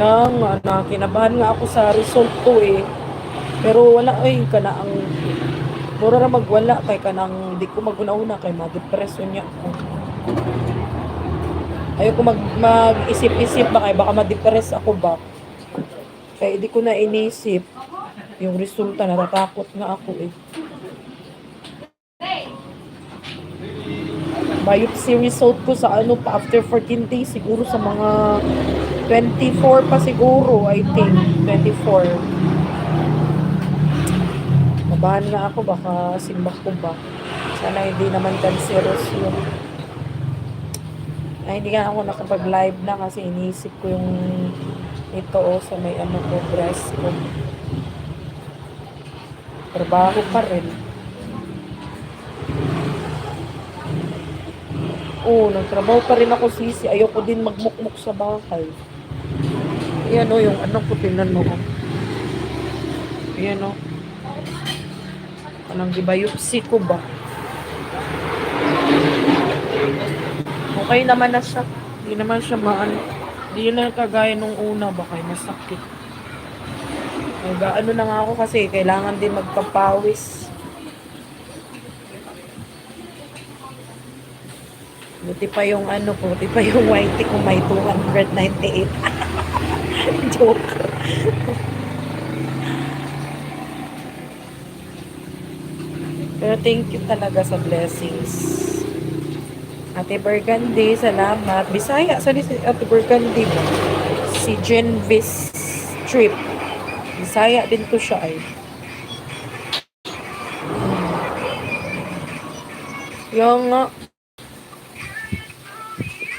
nga na kinabahan nga ako sa result ko eh. Pero wala ay kana ang mura ra magwala kay kanang di ko maguna-una kay ma-depression niya ako. Ayoko mag-isip-isip ba kay baka ma-depress ako ba. Kaya di ko na inisip yung resulta, natatakot nga ako eh. Biopsy result ko sa ano pa after 14 days siguro sa mga 24 pa siguro, I think 24. Nabahan nga ako baka simbak ko ba. Sana hindi naman cancerous yun. Ay, hindi nga ako nakapag-live na kasi iniisip ko yung ito sa may ano ko, breast ko. Trabaho pa rin. Oo, nagtrabaho pa rin ako sisi. Ayoko din magmukmuk sa bahay. Ayan o, yung ano ko, tingnan mo. Ayan o. Anong biopsy ko ba? Okay naman na siya. Hindi naman siya hindi na kagaya nung una. Baka masakit. Nag-ano na nga ako kasi kailangan din magpapawis. Buti pa yung ano ko, buti pa yung whitey ko may 298. Joke. Pero thank you talaga sa blessings. Ate Burgundy, salamat. Bisaya, sali si Ate Burgundy mo. Si Genvis Trip. Bisaya din to siya ay. Yung nga,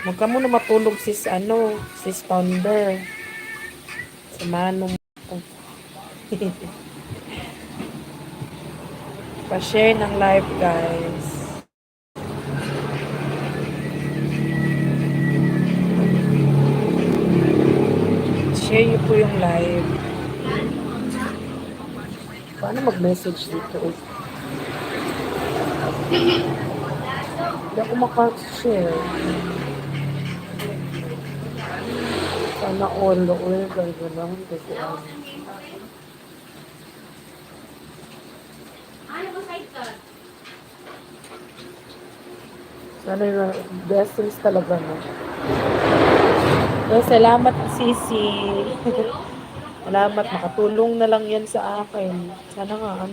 huwag ka muna matulog sis founder. Samahan mo ko. Pa-share ng live guys. Share niyo po yung live. Paano mag-message dito? Hindi ako maka-share. Sana all ganda lang. Kasi sana yung blessings talaga no. So, salamat Sisi. Salamat, makatulong na lang yan sa akin. Sana nga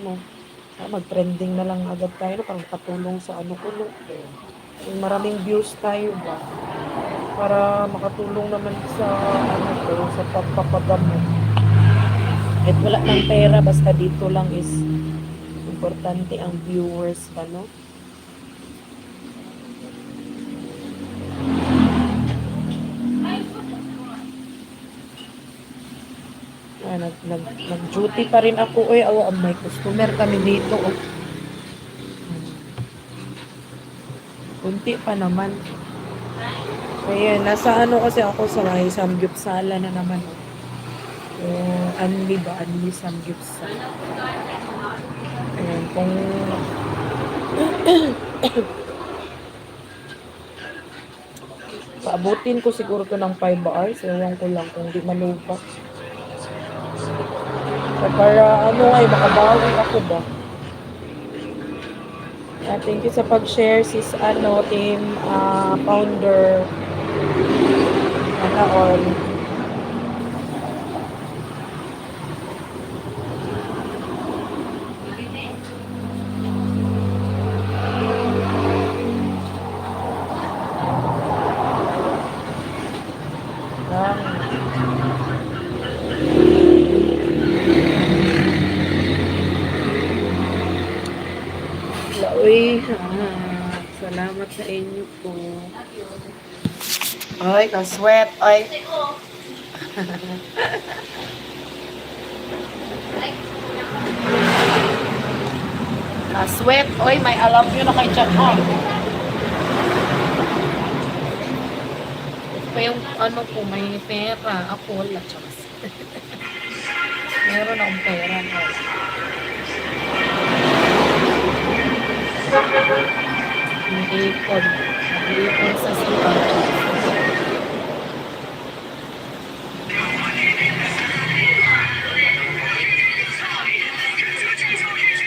mag-trending na lang agad tayo para makatulong sa ano ko no. Yung maraming views tayo ba? Para makatulong naman sa sa pagpapagamot. Kahit wala ng pera, basta dito lang is importante ang viewers ba, no? Nag-duty pa rin ako. May customer kami dito. Kunti pa naman. Ayan, nasa kasi ako sa may samgyupsala na naman. Anli samgyupsal. Ayan, kung paabutin ko siguro to ng 5 hours. Ewan ko lang kung di malupa. Para makabawi ako ba? Thank you sa pag-share sis team founder. All. Salamat sa inyo po. Ay, kaswet. Ay. Kaswet. Oy, may alam nyo na kay chat ha. Pa yung po, may pera. Ako wala. Meron akong pera. Mag-ipon sa sipa.